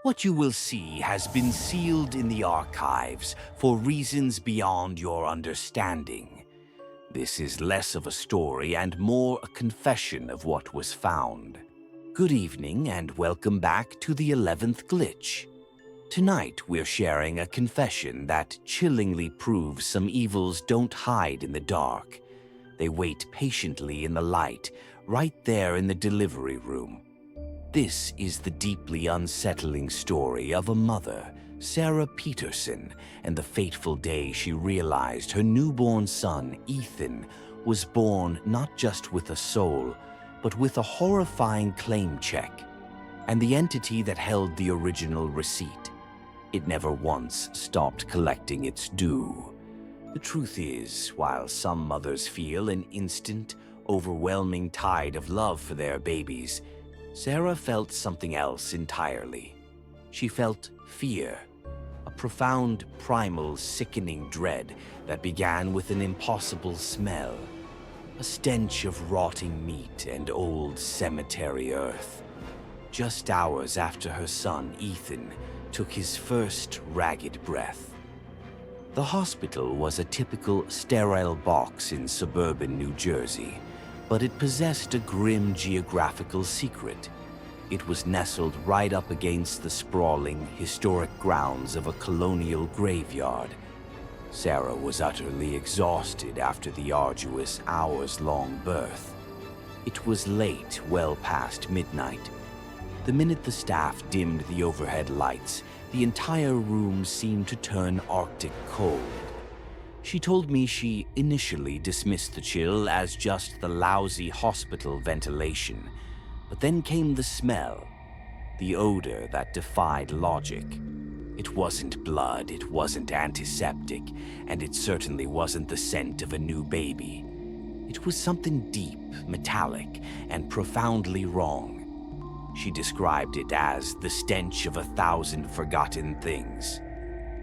What you will see has been sealed in the archives for reasons beyond your understanding. This is less of a story and more a confession of what was found. Good evening and welcome back to the 11th Glitch. Tonight we're sharing a confession that chillingly proves some evils don't hide in the dark. They wait patiently in the light, right there in the delivery room. This is the deeply unsettling story of a mother, Sarah Peterson, and the fateful day she realized her newborn son, Ethan, was born not just with a soul, but with a horrifying claim check, and the entity that held the original receipt. It never once stopped collecting its due. The truth is, while some mothers feel an instant, overwhelming tide of love for their babies, Sarah felt something else entirely. She felt fear, a profound, primal, sickening dread that began with an impossible smell, a stench of rotting meat and old cemetery earth. Just hours after her son, Ethan, took his first ragged breath. The hospital was a typical sterile box in suburban New Jersey, but it possessed a grim geographical secret. It was nestled right up against the sprawling, historic grounds of a colonial graveyard. Sarah was utterly exhausted after the arduous, hours-long birth. It was late, well past midnight. The minute the staff dimmed the overhead lights, the entire room seemed to turn Arctic cold. She told me she initially dismissed the chill as just the lousy hospital ventilation, but then came the smell, the odor that defied logic. It wasn't blood, it wasn't antiseptic, and it certainly wasn't the scent of a new baby. It was something deep, metallic, and profoundly wrong. She described it as the stench of 1,000 forgotten things.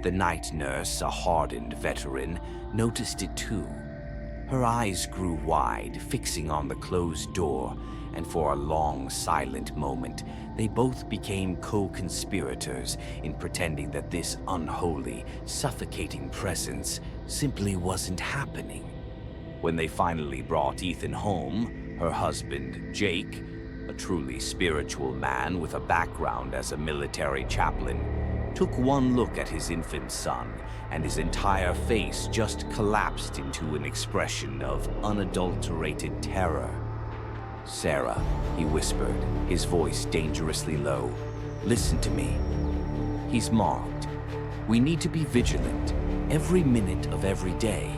The night nurse, a hardened veteran, noticed it too. Her eyes grew wide, fixing on the closed door, and for a long, silent moment, they both became co-conspirators in pretending that this unholy, suffocating presence simply wasn't happening. When they finally brought Ethan home, her husband, Jake, a truly spiritual man with a background as a military chaplain, took one look at his infant son, and his entire face just collapsed into an expression of unadulterated terror. "Sarah," he whispered, his voice dangerously low, "listen to me. He's marked. We need to be vigilant, every minute of every day.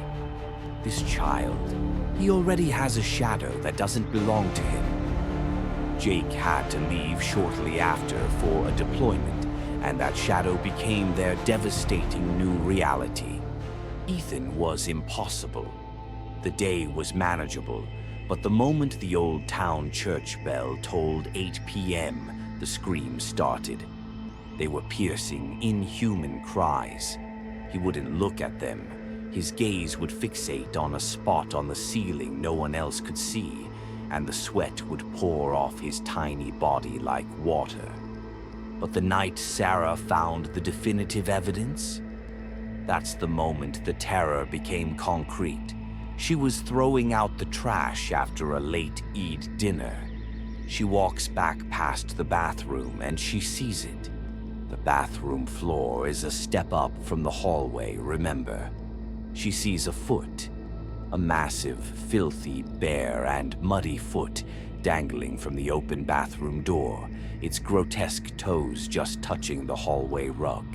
This child, he already has a shadow that doesn't belong to him." Jake had to leave shortly after for a deployment, and that shadow became their devastating new reality. Ethan was impossible. The day was manageable, but the moment the old town church bell tolled 8 p.m., the screams started. They were piercing, inhuman cries. He wouldn't look at them. His gaze would fixate on a spot on the ceiling no one else could see, and the sweat would pour off his tiny body like water. But the night Sarah found the definitive evidence, that's the moment the terror became concrete. She was throwing out the trash after a late Eid dinner. She walks back past the bathroom and she sees it. The bathroom floor is a step up from the hallway, remember? She sees a foot. A massive, filthy, bare, and muddy foot dangling from the open bathroom door, its grotesque toes just touching the hallway rug.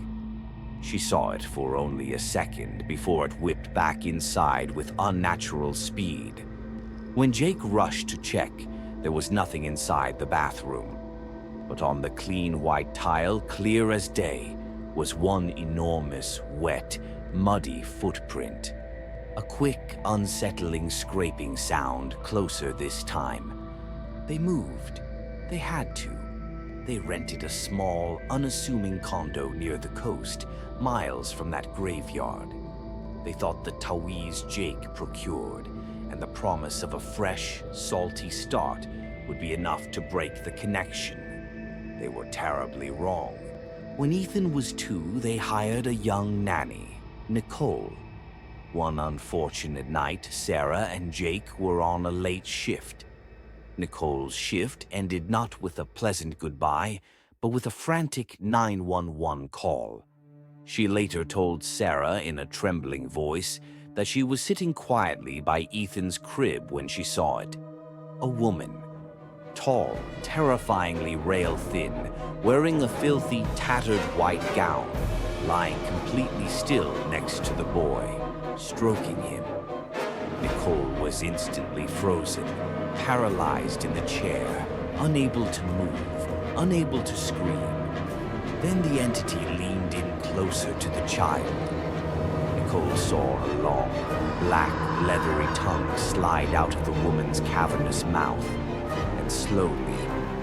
She saw it for only a second before it whipped back inside with unnatural speed. When Jake rushed to check, there was nothing inside the bathroom. But on the clean white tile, clear as day, was one enormous, wet, muddy footprint. A quick, unsettling scraping sound, closer this time. They moved. They had to. They rented a small, unassuming condo near the coast, miles from that graveyard. They thought the Tawiz Jake procured, and the promise of a fresh, salty start would be enough to break the connection. They were terribly wrong. When Ethan was 2, they hired a young nanny, Nicole. One unfortunate night, Sarah and Jake were on a late shift. Nicole's shift ended not with a pleasant goodbye, but with a frantic 911 call. She later told Sarah in a trembling voice that she was sitting quietly by Ethan's crib when she saw it. A woman, tall, terrifyingly rail-thin, wearing a filthy, tattered white gown, lying completely still next to the boy, stroking him. Nicole was instantly frozen, paralyzed in the chair, unable to move, unable to scream. Then the entity leaned in closer to the child. Nicole saw a long, black, leathery tongue slide out of the woman's cavernous mouth, and slowly,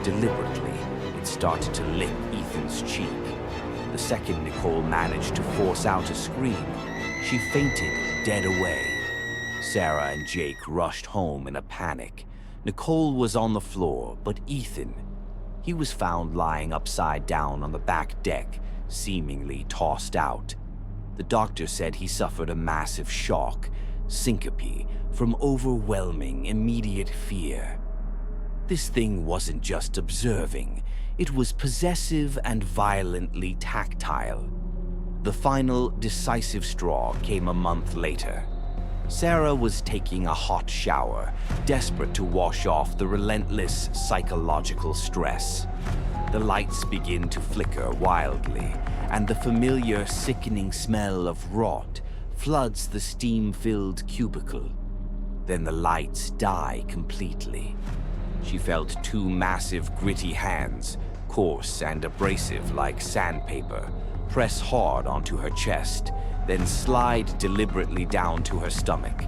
deliberately, it started to lick Ethan's cheek. The second Nicole managed to force out a scream, she fainted dead away. Sarah and Jake rushed home in a panic. Nicole was on the floor, but Ethan, he was found lying upside down on the back deck, seemingly tossed out. The doctor said he suffered a massive shock, syncope, from overwhelming, immediate fear. This thing wasn't just observing, it was possessive and violently tactile. The final, decisive straw came a month later. Sarah was taking a hot shower, desperate to wash off the relentless psychological stress. The lights begin to flicker wildly, and the familiar, sickening smell of rot floods the steam-filled cubicle. Then the lights die completely. She felt 2 massive, gritty hands, coarse and abrasive like sandpaper, press hard onto her chest, then slide deliberately down to her stomach.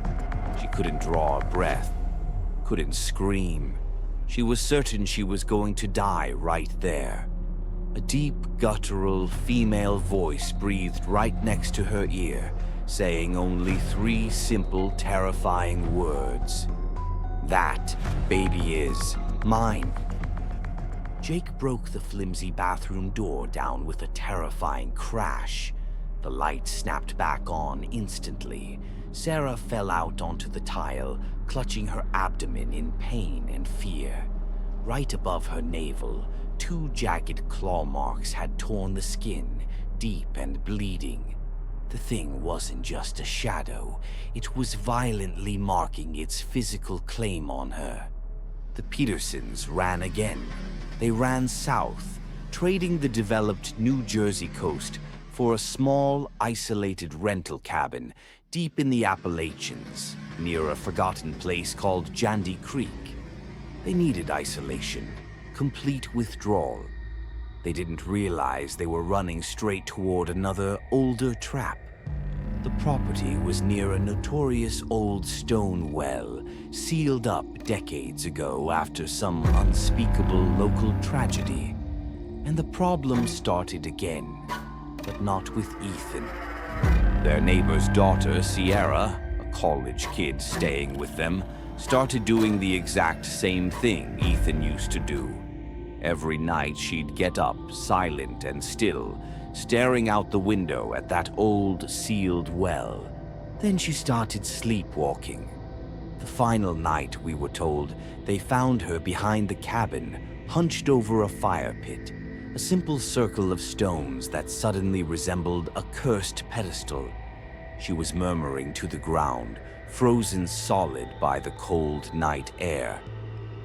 She couldn't draw a breath, couldn't scream. She was certain she was going to die right there. A deep, guttural female voice breathed right next to her ear, saying only 3 simple, terrifying words. "That baby is mine." Jake broke the flimsy bathroom door down with a terrifying crash. The light snapped back on instantly. Sarah fell out onto the tile, clutching her abdomen in pain and fear. Right above her navel, 2 jagged claw marks had torn the skin, deep and bleeding. The thing wasn't just a shadow, it was violently marking its physical claim on her. The Petersons ran again. They ran south, trading the developed New Jersey coast for a small, isolated rental cabin deep in the Appalachians, near a forgotten place called Jandy Creek. They needed isolation, complete withdrawal. They didn't realize they were running straight toward another, older trap. The property was near a notorious old stone well, sealed up decades ago after some unspeakable local tragedy. And the problem started again, but not with Ethan. Their neighbor's daughter, Sierra, a college kid staying with them, started doing the exact same thing Ethan used to do. Every night she'd get up, silent and still, staring out the window at that old, sealed well. Then she started sleepwalking. The final night, we were told, they found her behind the cabin, hunched over a fire pit, a simple circle of stones that suddenly resembled a cursed pedestal. She was murmuring to the ground, frozen solid by the cold night air.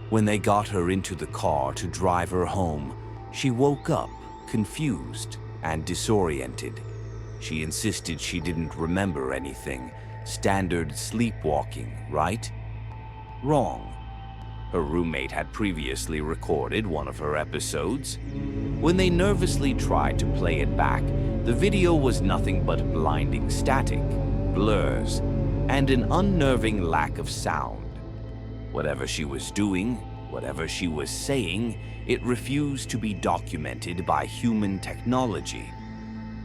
When they got her into the car to drive her home, she woke up, confused and disoriented. She insisted she didn't remember anything. Standard sleepwalking, right? Wrong. Her roommate had previously recorded one of her episodes. When they nervously tried to play it back, the video was nothing but blinding static, blurs, and an unnerving lack of sound. Whatever she was doing, whatever she was saying, it refused to be documented by human technology.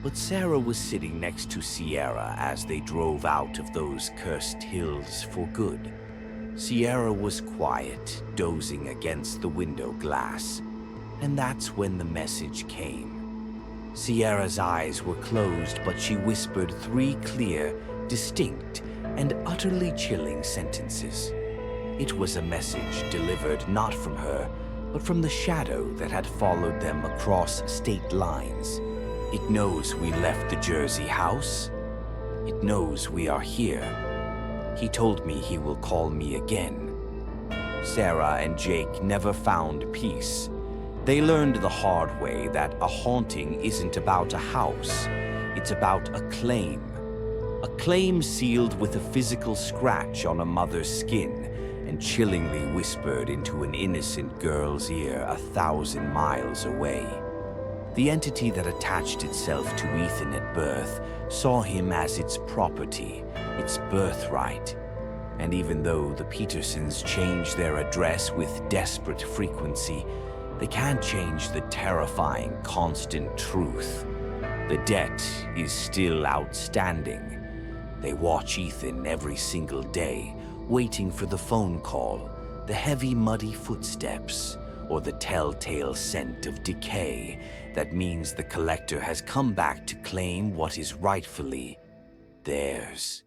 But Sarah was sitting next to Sierra as they drove out of those cursed hills for good. Sierra was quiet, dozing against the window glass. And that's when the message came. Sierra's eyes were closed, but she whispered 3 clear, distinct, and utterly chilling sentences. It was a message delivered not from her, but from the shadow that had followed them across state lines. It knows we left the Jersey house. It knows we are here. He told me he will call me again. Sarah and Jake never found peace. They learned the hard way that a haunting isn't about a house. It's about a claim. A claim sealed with a physical scratch on a mother's skin and chillingly whispered into an innocent girl's ear 1,000 miles away. The entity that attached itself to Ethan at birth saw him as its property, its birthright. And even though the Petersons change their address with desperate frequency, they can't change the terrifying, constant truth. The debt is still outstanding. They watch Ethan every single day, waiting for the phone call, the heavy, muddy footsteps, or the telltale scent of decay that means the collector has come back to claim what is rightfully theirs.